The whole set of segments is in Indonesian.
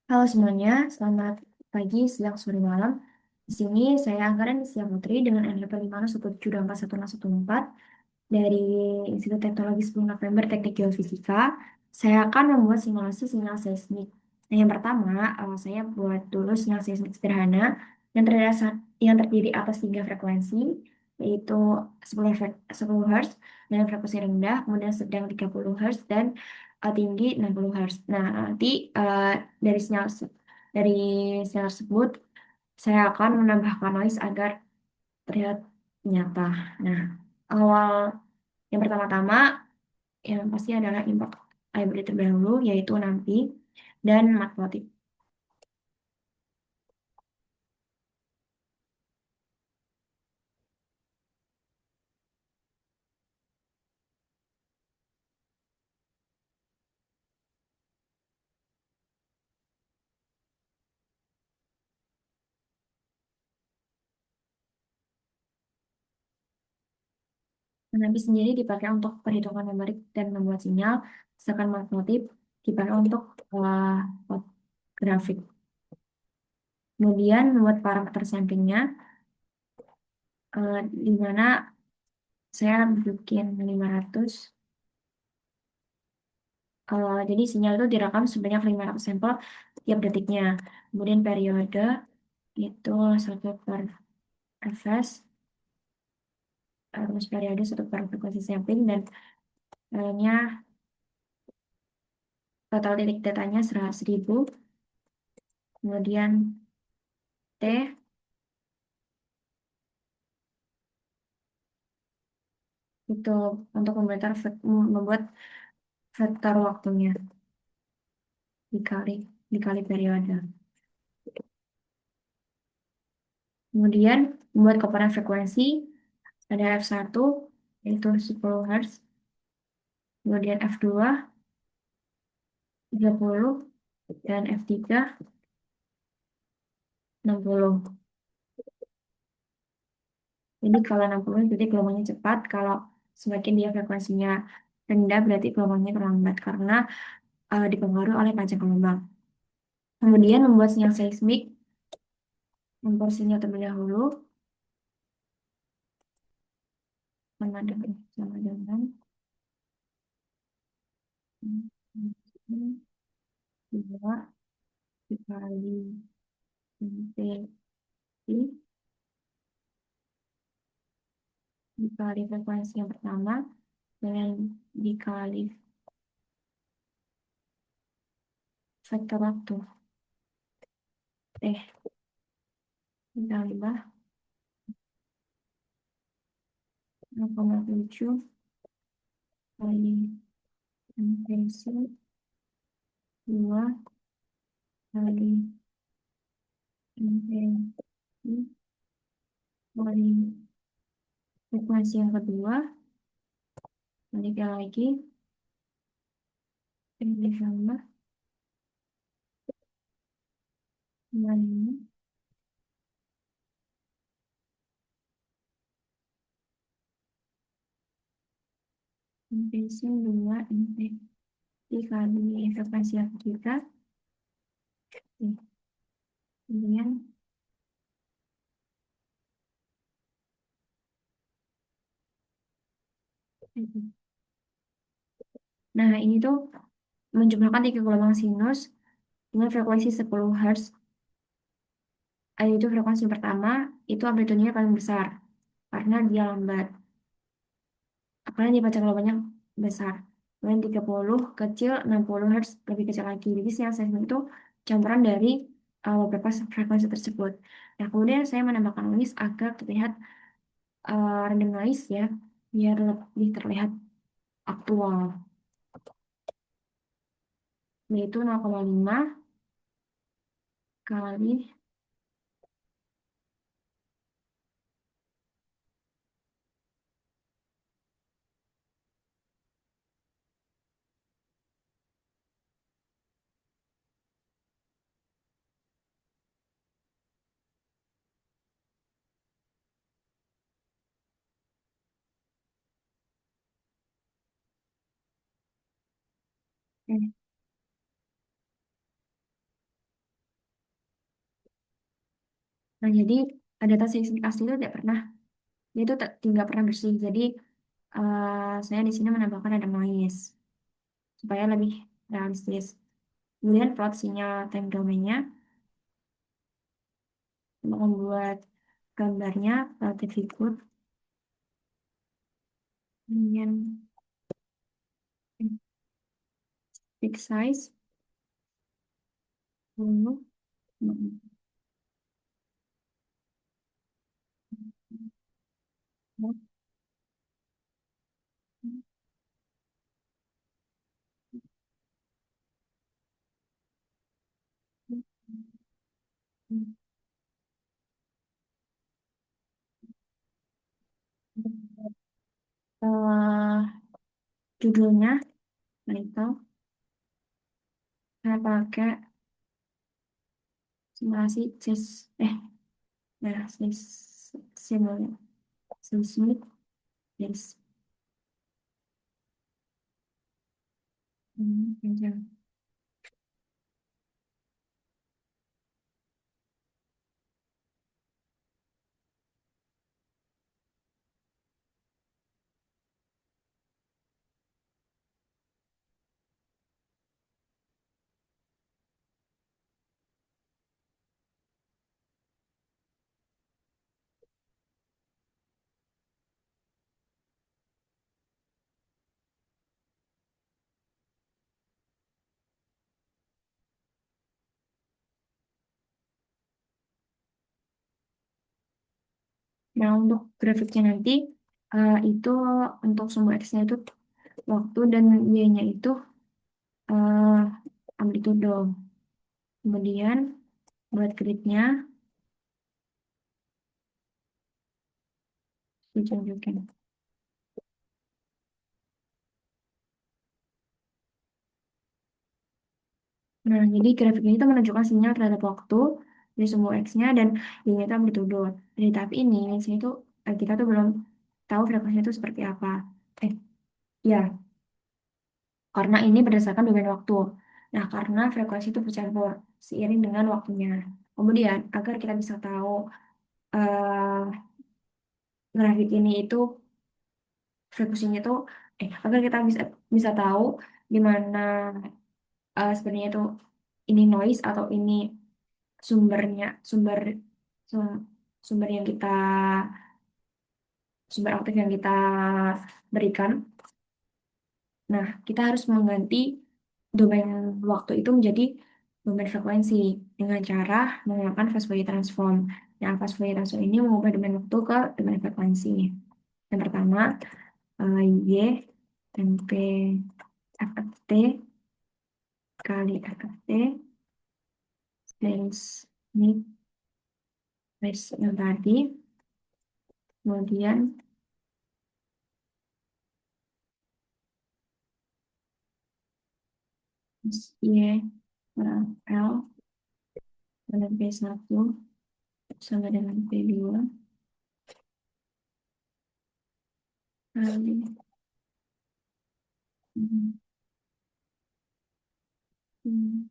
Halo semuanya, selamat pagi, siang, sore, malam. Di sini saya Angkaren Sia Putri dengan NIP 5172414 dari Institut Teknologi 10 November Teknik Geofisika. Saya akan membuat simulasi sinyal seismik. Nah, yang pertama, saya buat dulu sinyal seismik sederhana yang terdiri atas tiga frekuensi, yaitu 10 Hz dengan frekuensi rendah, kemudian sedang 30 Hz, dan tinggi 60 Hz. Nah, nanti dari sinyal dari sinyal tersebut, saya akan menambahkan noise agar terlihat nyata. Nah, awal yang pertama-tama yang pasti adalah import library terlebih dahulu, yaitu NumPy dan Matplotlib. NumPy sendiri dipakai untuk perhitungan numerik dan membuat sinyal, sedangkan Matplotlib dipakai untuk plot grafik. Kemudian membuat parameter sampingnya, di mana saya bikin 500. Jadi sinyal itu direkam sebanyak 500 sampel tiap detiknya. Kemudian periode itu 1 per flash, terus periode 1 per frekuensi sampling, dan nya total titik datanya 100.000. Kemudian T itu untuk membuat vektor waktunya dikali dikali periode. Kemudian membuat komponen frekuensi ada F1 yaitu 10 Hz, kemudian F2 30, dan F3 60. Jadi kalau 60 berarti gelombangnya cepat, kalau semakin dia frekuensinya rendah berarti gelombangnya terlambat karena dipengaruhi oleh panjang gelombang. Kemudian membuat sinyal seismik, membuat sinyal terlebih dahulu sama dengan 2 dikali NTI dikali frekuensi yang pertama dengan dikali vektor waktu ditambah 0,7 kali intensi 2 kali intensi kali frekuensi yang kedua, balik lagi ditambah dengan intensi 2 dikali frekuensi yang ketiga. Kemudian nah, ini tuh menjumlahkan tiga gelombang sinus dengan frekuensi 10 Hz. Itu frekuensi pertama, itu amplitudenya paling besar karena dia lambat. Karena dia baca gelombangnya besar. Kemudian 30 kecil, 60 Hz lebih kecil lagi. Jadi sinyal seismik itu campuran dari beberapa frekuensi tersebut. Nah, kemudian saya menambahkan noise agar terlihat random noise ya, biar lebih terlihat aktual. Yaitu 0,5 kali Nah, jadi data seismik asli itu tidak pernah, dia itu tidak pernah bersih. Jadi saya di sini menambahkan ada noise supaya lebih realistis. Kemudian plot sinyal time domainnya untuk membuat gambarnya relatif figur. Kemudian fix size 10. Eh, Judulnya, nah itu saya pakai simulasi ya seismik base. Panjang. Nah, untuk grafiknya nanti itu untuk sumber X-nya itu waktu dan Y-nya itu eh, amplitudo. Kemudian buat gridnya ditunjukin. Nah, jadi grafik ini tuh menunjukkan sinyal terhadap waktu dari sumber X-nya dan Y-nya itu amplitudo. Dari tahap ini, saya itu kita tuh belum tahu frekuensinya itu seperti apa. Eh, ya, karena ini berdasarkan domain waktu. Nah, karena frekuensi itu bercampur seiring dengan waktunya. Kemudian, agar kita bisa tahu eh, grafik ini itu frekuensinya itu, agar kita bisa bisa tahu di mana sebenarnya itu ini noise atau ini sumbernya sum- sumber yang kita sumber aktif yang kita berikan. Nah, kita harus mengganti domain waktu itu menjadi domain frekuensi dengan cara menggunakan fast Fourier transform. Nah, fast Fourier transform ini mengubah domain waktu ke domain frekuensi. Yang pertama, Y MP FFT kali FFT space ini space yang tadi. Kemudian Y kurang L dengan P1 sama dengan P2 kali hmm, hmm,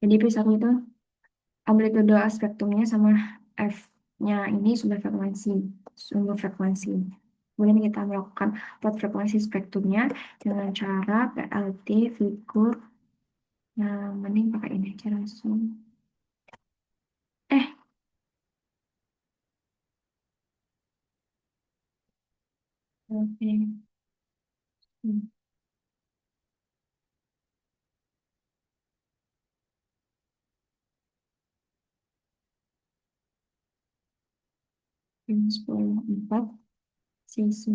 jadi P1 itu amplitude spektrumnya sama F-nya ini sumber frekuensi. Kemudian kita melakukan plot frekuensi spektrumnya dengan cara PLT figur. Nah, mending pakai ini aja langsung. Eh, oke. Hmm, 10 4 sisi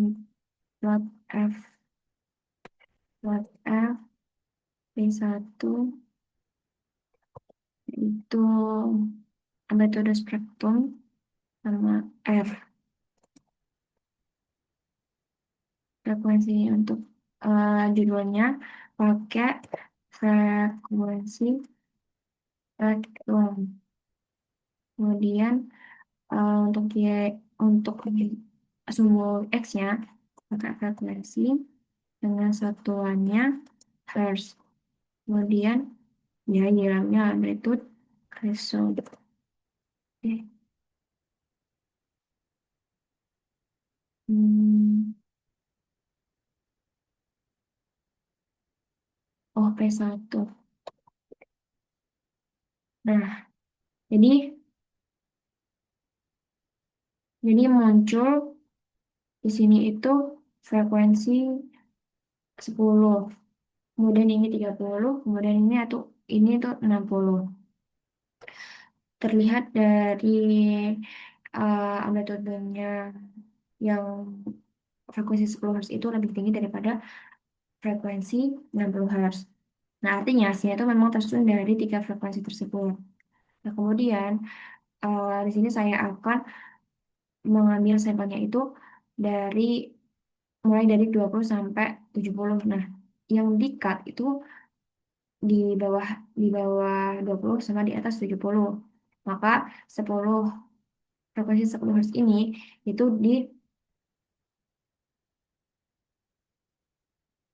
plot F P1 itu metode spektrum sama R frekuensi untuk judulnya pakai frekuensi spektrum. Kemudian untuk sumbu X-nya pakai frekuensi dengan satuannya hertz. Kemudian ya di dalamnya amplitude threshold. Oke. Hmm. Oh, P1. Nah, jadi muncul di sini itu frekuensi 10. Kemudian ini 30, kemudian ini tuh 60. Terlihat dari amplitudenya yang frekuensi 10 Hz itu lebih tinggi daripada frekuensi 60 Hz. Nah, artinya hasilnya itu memang tersusun dari tiga frekuensi tersebut. Nah, kemudian di sini saya akan mengambil sampelnya itu dari mulai dari 20 sampai 70. Nah, yang di-cut itu di bawah 20 sama di atas 70. Maka 10 frekuensi 10 Hz ini itu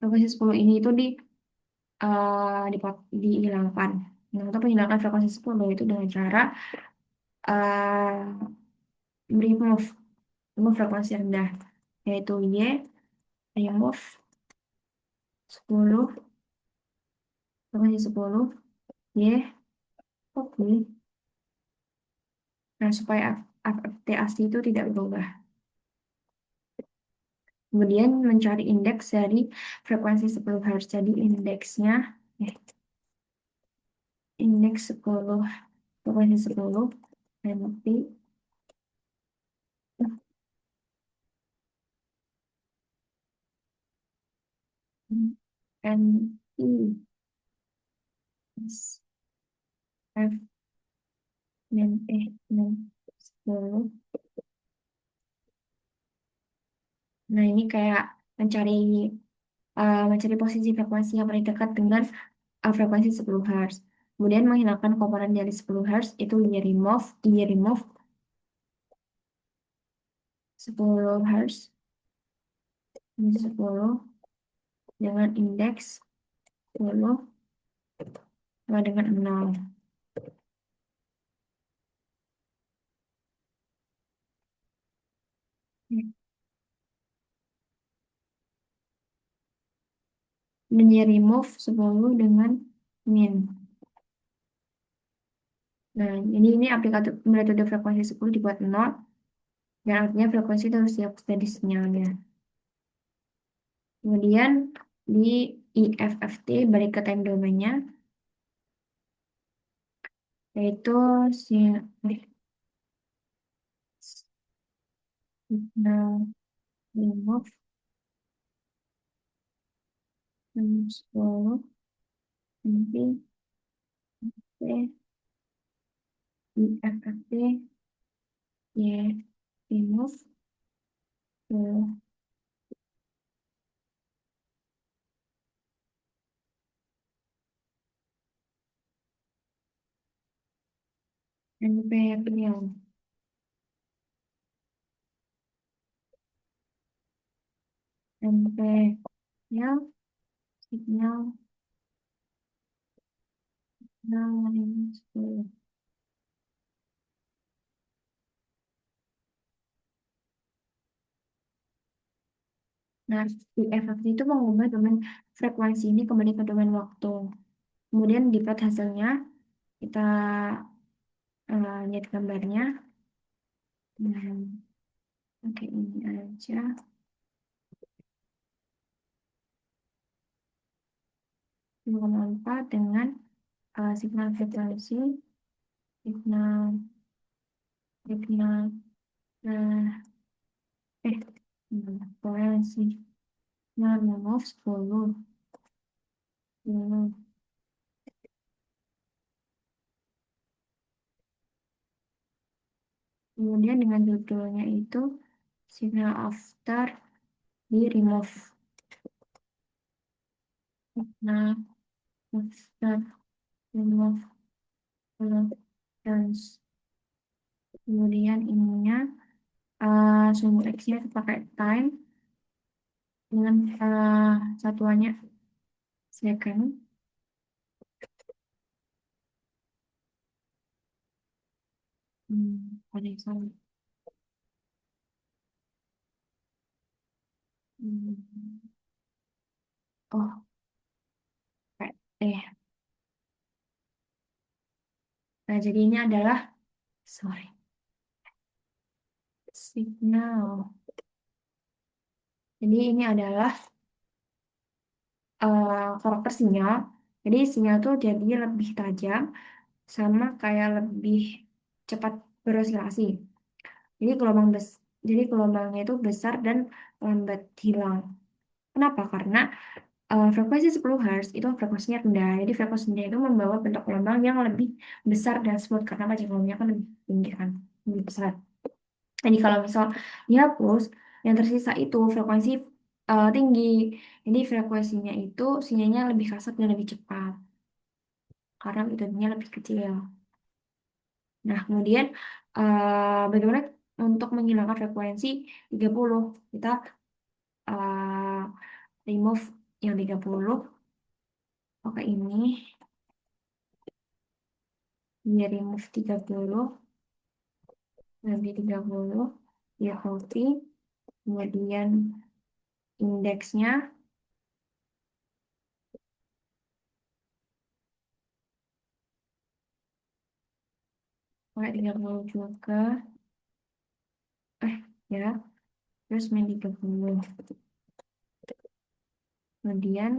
frekuensi 10 ini itu dihilangkan. Nah, untuk menghilangkan frekuensi 10 itu dengan cara uh, remove frekuensi rendah, yaitu Y, remove 10 frekuensi 10 Y, oke. Nah, supaya FFT asli itu tidak berubah. Kemudian mencari indeks dari frekuensi 10 Hz. Jadi indeksnya, eh, indeks 10, frekuensi 10, NP, NI, F, dan 10. Nah, ini kayak mencari posisi frekuensi yang paling dekat dengan frekuensi 10 Hz. Kemudian menghilangkan komponen dari 10 Hz itu Y remove 10 Hz, ini 10 dengan indeks 10 sama dengan 0. Dan Y remove 10 dengan min. Nah, ini aplikator metode frekuensi 10 dibuat 0, dan artinya frekuensi itu harus siap steady sinyalnya. Kemudian di IFFT balik ke time domainnya, yaitu signal remove 10 nanti T IFFT Y remove ke NPL NPL signal minus 10. Nah, IFFT itu mengubah domain frekuensi ini kembali ke domain waktu. Kemudian di plot hasilnya kita lihat gambarnya. Nah, oke ini aja 5,4 dengan signal frekuensi, signal signal eh eh frekuensi signal minus 10. Hmm. Kemudian dengan judulnya itu signal after di remove. Nah, start remove trans. Kemudian ininya sumber X-nya itu pakai time dengan satuannya second. Ada yang salah. Hmm, oh, kayak nah, jadi ini adalah, sorry, signal. Jadi ini adalah karakter sinyal. Jadi sinyal tuh jadi lebih tajam sama kayak lebih cepat berosilasi. Jadi jadi gelombangnya itu besar dan lambat hilang. Kenapa? Karena frekuensi 10 Hz itu frekuensinya rendah. Jadi frekuensi rendah itu membawa bentuk gelombang yang lebih besar dan smooth karena panjang gelombangnya kan lebih tinggi kan, lebih besar. Jadi kalau misal dihapus, yang tersisa itu frekuensi tinggi. Jadi frekuensinya itu sinyalnya lebih kasar dan lebih cepat karena amplitudenya lebih kecil. Nah, kemudian bagaimana untuk menghilangkan frekuensi 30? Kita eh, remove yang 30. Oke, ini dia remove 30, lebih 30, dia copy, kemudian indeksnya pakai 30 juga. Ya, terus main 30. Kemudian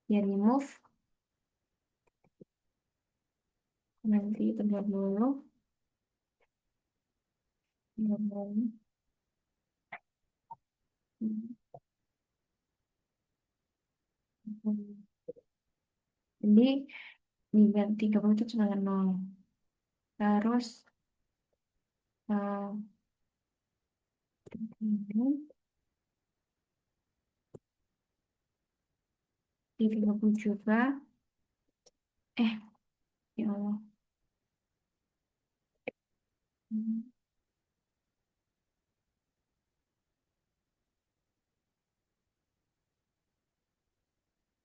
ya remove nanti 30, 30. Jadi diganti 30 itu cuma 0. Terus eh, ini di 30 juga. Eh, ya Allah. Hmm.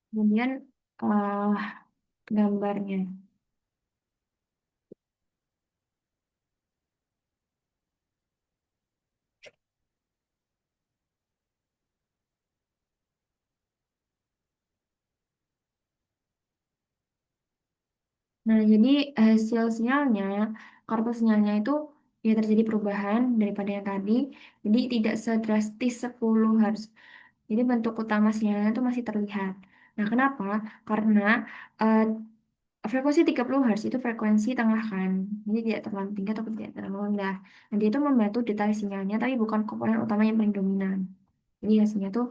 Kemudian eh gambarnya. Nah, jadi hasil sinyalnya, kartu sinyalnya itu ya terjadi perubahan daripada yang tadi. Jadi tidak sedrastis 10 Hz. Jadi bentuk utama sinyalnya itu masih terlihat. Nah, kenapa? Karena eh, frekuensi 30 Hz itu frekuensi tengah kan. Jadi tidak terlalu tinggi atau tidak terlalu rendah. Nah, dia itu membantu detai sinyalnya, tapi bukan komponen utama yang paling dominan. Jadi hasilnya tuh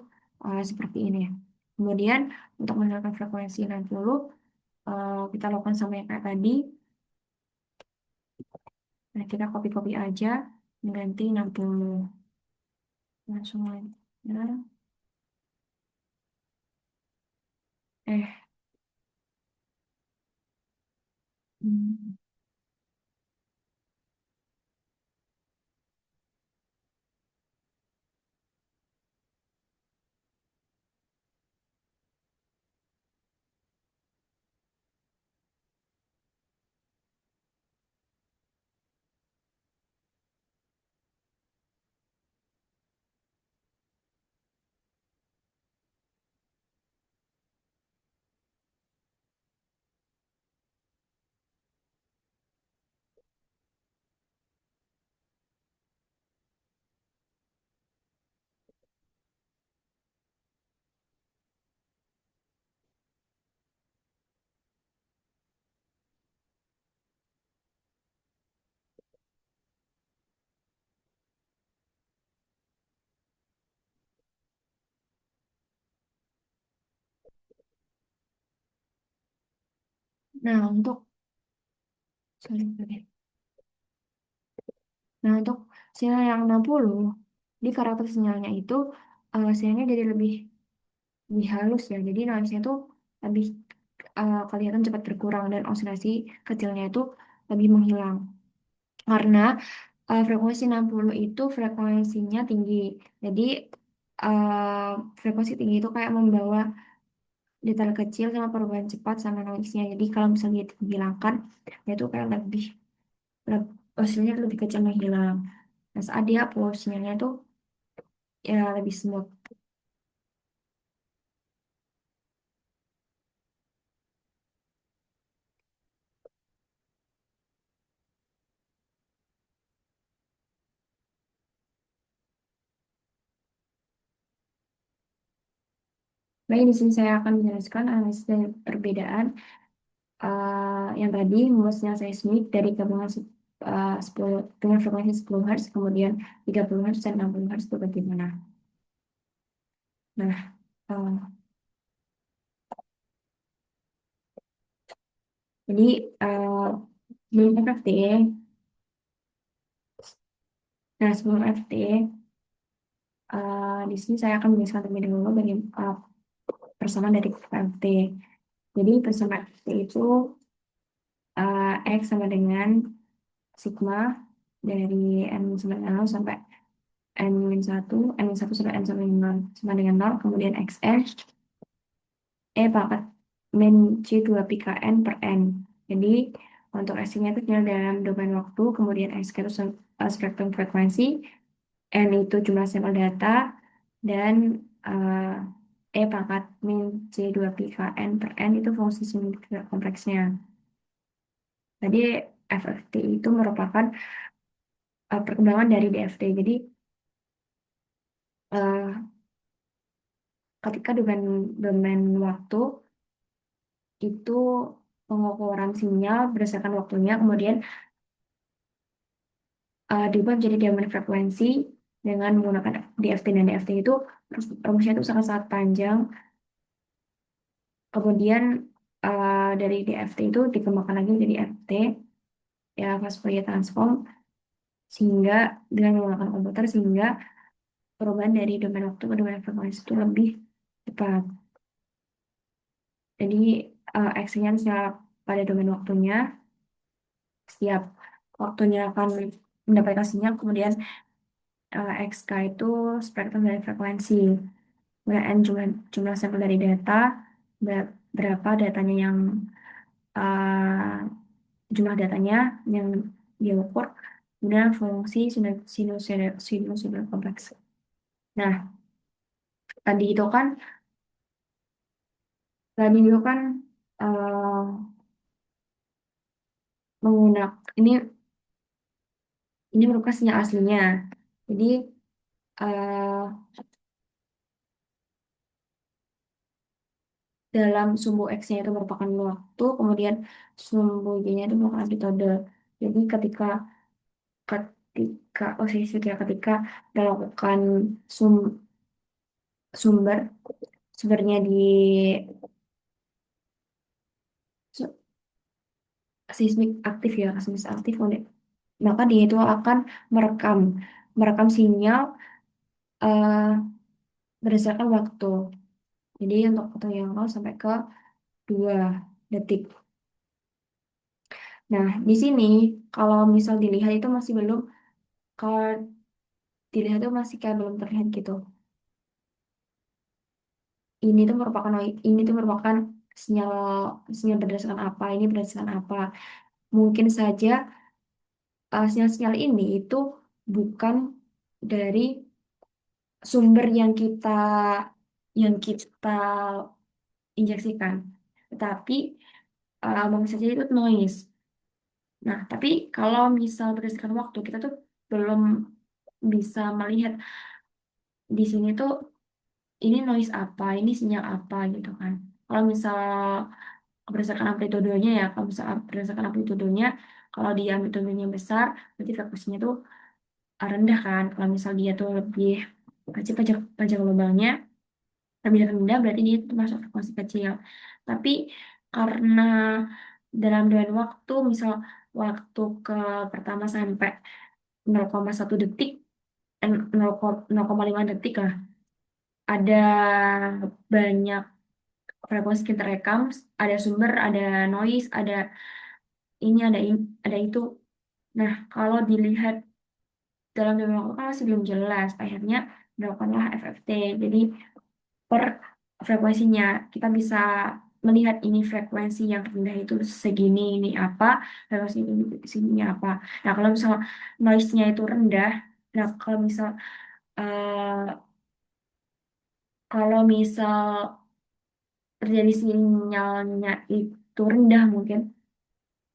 seperti ini ya. Kemudian untuk menggunakan frekuensi 60, kita lakukan sama yang kayak tadi. Nah, kita copy-copy aja, mengganti 60. Langsung aja. Eh, hmm. Nah, sorry, sorry. Nah, untuk sinyal yang 60, di karakter sinyalnya itu sinyalnya jadi lebih lebih halus ya. Jadi noise-nya tuh lebih kelihatan cepat berkurang dan osidasi kecilnya itu lebih menghilang. Karena frekuensi 60 itu frekuensinya tinggi. Jadi frekuensi tinggi itu kayak membawa detail kecil sama perubahan cepat sama noise-nya. Jadi kalau misalnya itu dihilangkan, ya itu kayak hasilnya lebih kecil menghilang. Nah, saat dihapus, sinyalnya itu ya lebih smooth. Baik, di sini saya akan menjelaskan analisis dari perbedaan yang tadi luasnya seismik dari gabungan 10 dengan frekuensi 10 Hz, kemudian 30 Hz dan 60 Hz itu bagaimana. Nah, eh, jadi eh, sebelum FFT, sebelum FFT, di sini saya akan menjelaskan terlebih dahulu bagaimana persamaan dari FFT. Jadi persamaan FFT itu X sama dengan sigma dari n sampai nol sampai n-1, n-1 sampai n sampai nol sama dengan nol, kemudian xn pangkat min C2 pi k n per n. Jadi untuk S-nya itu adalah dalam domain waktu, kemudian SK itu spektrum frekuensi, N itu jumlah sampel data, dan pangkat min C2 pi k n per n itu fungsi simetri kompleksnya. Jadi FFT itu merupakan perkembangan dari DFT. Jadi eh, ketika domain waktu itu pengukuran sinyal berdasarkan waktunya, kemudian diubah menjadi diameter frekuensi dengan menggunakan DFT, dan DFT itu rumusnya itu sangat-sangat panjang. Kemudian dari DFT itu dikembangkan lagi menjadi FT, ya fast Fourier transform, sehingga dengan menggunakan komputer sehingga perubahan dari domain waktu ke domain frekuensi itu lebih cepat. Jadi X-nya misalnya pada domain waktunya, setiap waktunya akan mendapatkan sinyal, kemudian XK itu spektrum dari frekuensi. Kemudian N jumlah sampel dari data, berapa datanya yang uh, jumlah datanya yang diukur, kemudian fungsi sinusoidal kompleks. Nah, tadi itu kan tadi itu kan uh, menggunakan ini merupakan sinyal aslinya. Jadi uh, dalam sumbu X-nya itu merupakan waktu, kemudian sumbu Y-nya itu merupakan amplitude. Jadi ketika melakukan sum, sumber sumbernya di su- seismik aktif ya, seismik aktif, maka dia itu akan merekam merekam sinyal eh, berdasarkan waktu. Jadi untuk waktu yang 0 sampai ke 2 detik. Nah, di sini kalau misal dilihat itu masih belum, kalau dilihat itu masih kayak belum terlihat gitu. Ini tuh merupakan sinyal sinyal berdasarkan apa, ini berdasarkan apa. Mungkin saja sinyal-sinyal ini itu bukan dari sumber yang kita injeksikan, tetapi mungkin saja itu noise. Nah, tapi kalau misal berdasarkan waktu, kita tuh belum bisa melihat di sini tuh ini noise apa, ini sinyal apa gitu kan. Kalau misal berdasarkan amplitudenya ya, kalau misal berdasarkan amplitudenya, kalau dia amplitudenya besar, berarti frekuensinya tuh rendah kan. Kalau misal dia tuh lebih kecil, pajak pajak globalnya lebih rendah, berarti dia itu masuk frekuensi kecil. Tapi karena dalam domain waktu, misal waktu ke pertama sampai 0,1 detik, 0,5 detik lah, ada banyak frekuensi yang terekam, ada sumber, ada noise, ada ini, ada itu. Nah, kalau dilihat dalam jangka waktu kan masih belum jelas. Akhirnya dilakukanlah FFT. Jadi per frekuensinya kita bisa melihat ini frekuensi yang rendah itu segini, ini apa, frekuensi ini sini apa. Nah, kalau misal noise-nya itu rendah, nah kalau misal terjadi sinyalnya itu rendah mungkin,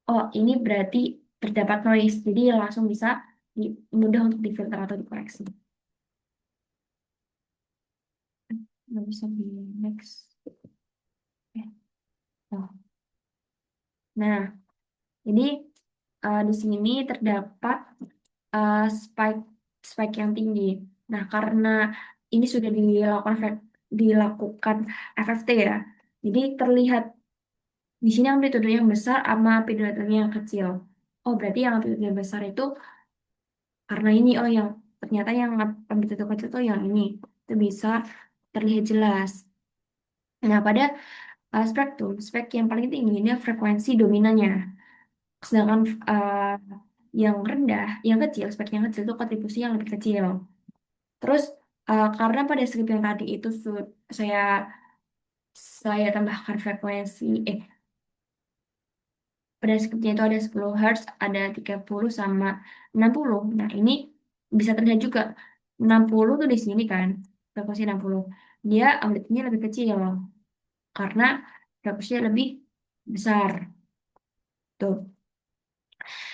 oh ini berarti terdapat noise, jadi langsung bisa mudah untuk difilter atau dikoreksi. Nggak bisa di next. Eh, oh. Nah, jadi di sini terdapat spike spike yang tinggi. Nah, karena ini sudah dilakukan FFT ya, jadi terlihat di sini amplitude yang besar sama amplitude yang kecil. Oh, berarti yang amplitude yang besar itu karena ini, oh yang ternyata yang amplitude kecil itu yang ini. Itu bisa terlihat jelas. Nah, pada spektrum, spek yang paling tinggi ini frekuensi dominannya. Sedangkan yang rendah, yang kecil, spek yang kecil itu kontribusi yang lebih kecil. Terus karena pada skrip yang tadi itu saya saya tambahkan frekuensi, pada skripnya itu ada 10 Hz, ada 30 sama 60. Nah, ini bisa terlihat juga 60 tuh di sini kan, frekuensi 60. Dia amplitude lebih kecil karena frekuensinya lebih besar. Tuh.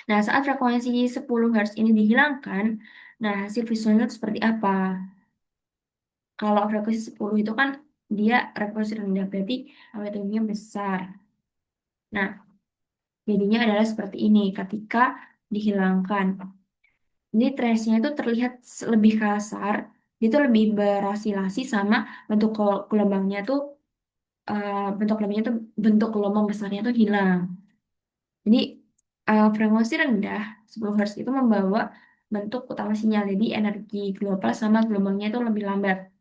Nah, saat frekuensi 10 Hz ini dihilangkan, nah hasil visualnya itu seperti apa? Kalau frekuensi 10 itu kan dia frekuensi rendah, berarti amplitudenya besar. Nah, jadinya adalah seperti ini ketika dihilangkan. Jadi trace-nya itu terlihat lebih kasar, itu lebih berasilasi sama bentuk gelombangnya tuh, bentuk gelombang besarnya tuh hilang. Jadi frekuensi rendah 10 Hz itu membawa bentuk utama sinyal. Jadi energi global sama gelombangnya itu lebih lambat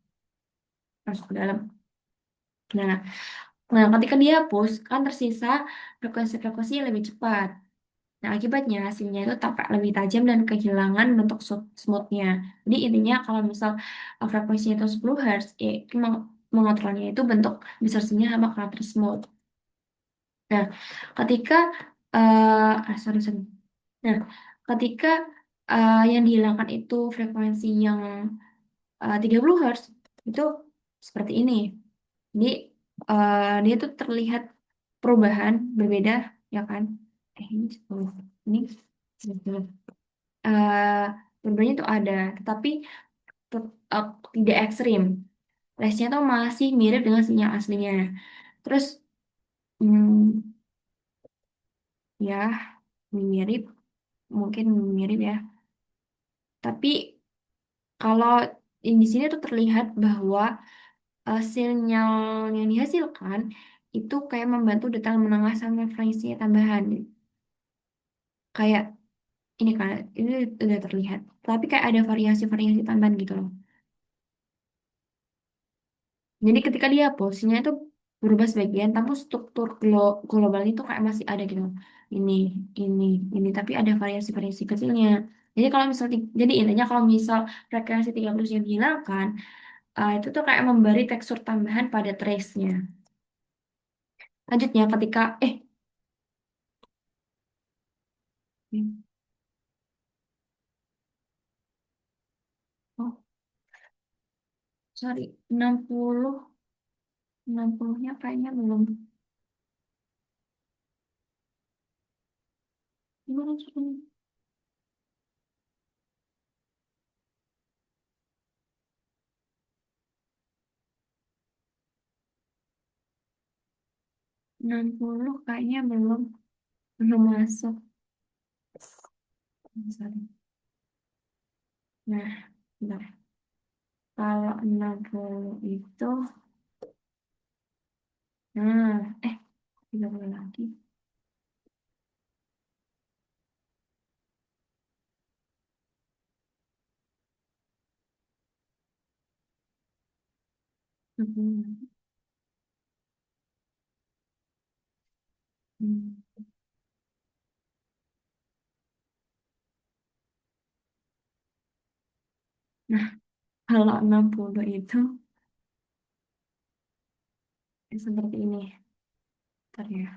masuk ke dalam. Nah, nah ketika dihapus kan tersisa frekuensi-frekuensi yang lebih cepat. Nah, akibatnya hasilnya itu tampak lebih tajam dan kehilangan bentuk smoothnya. Jadi intinya kalau misal frekuensinya itu 10 Hz, ya itu mengontrolnya itu bentuk besar sinyal sama karakter smooth. Nah, ketika sorry, sorry. Nah, ketika yang dihilangkan itu frekuensi yang 30 Hz, itu seperti ini. Jadi dia tuh terlihat perubahan berbeda, ya kan? Ini 10. Ini 10. Eh Perubahannya itu ada, tetapi eh, tidak ekstrim. Resnya tuh masih mirip dengan sinyal aslinya. Terus, hmm, ya, mirip, mungkin mirip ya. Tapi kalau di sini tuh terlihat bahwa sinyal yang dihasilkan itu kayak membantu detail menengah sama frekuensi tambahan. Kayak ini kan, ini udah terlihat. Tapi kayak ada variasi-variasi tambahan gitu loh. Jadi ketika dia posisinya itu berubah sebagian, tapi struktur globalnya itu kayak masih ada gitu. Ini, ini, ini. Tapi ada variasi-variasi kecilnya. Jadi kalau misal, jadi intinya kalau misal frekuensi 30 yang dihilangkan, itu tuh kayak memberi tekstur tambahan pada trace-nya. Lanjutnya ketika, oh sorry, 60-nya kayaknya belum. Gimana caranya? 60 kayaknya belum belum masuk. Sorry. Nah, bentar. Kalau 60 itu, nah, 30 lagi. Mm-mm. Hmm. Nah, kalau 60 itu seperti ini. Ntar ya.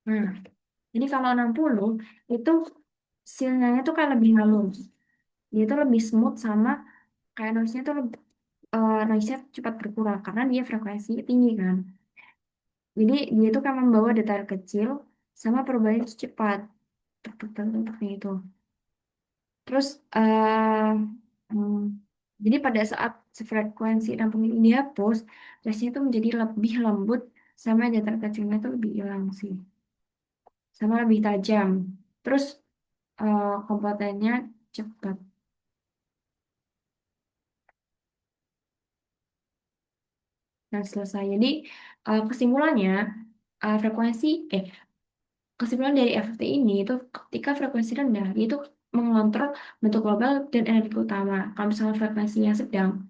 Nah, jadi kalau 60 itu sinyalnya tuh kayak lebih halus. Dia tuh lebih smooth sama kayak noise-nya tuh lebih, noise-nya cepat berkurang karena dia frekuensi tinggi kan. Jadi dia tuh kan membawa detail kecil sama perubahan itu cepat. Tuk, tuk, tuk, tuk, tuk, kayak gitu. Terus hmm, jadi pada saat frekuensi 60 ini dihapus, rasnya itu menjadi lebih lembut sama detail kecilnya itu lebih hilang sih. Sama lebih tajam. Terus kompotennya cepat dan selesai. Jadi kesimpulannya frekuensi kesimpulan dari FFT ini itu ketika frekuensi rendah itu mengontrol bentuk global dan energi utama. Kalau misalnya frekuensinya sedang,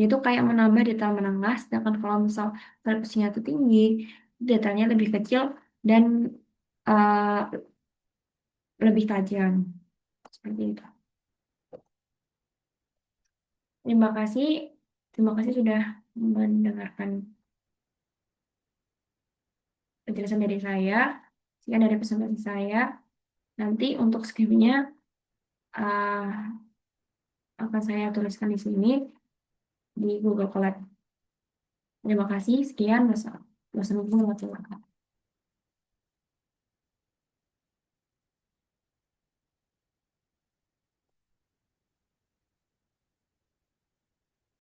itu kayak menambah data menengah, sedangkan kalau misal frekuensinya itu tinggi, datanya lebih kecil dan uh, lebih tajam. Seperti itu. Terima kasih, terima kasih sudah mendengarkan penjelasan dari saya. Sekian dari presentasi saya. Nanti untuk skripnya uh, akan saya tuliskan di sini di Google Colab. Terima kasih, sekian. Wassalamualaikum warahmatullahi wabarakatuh.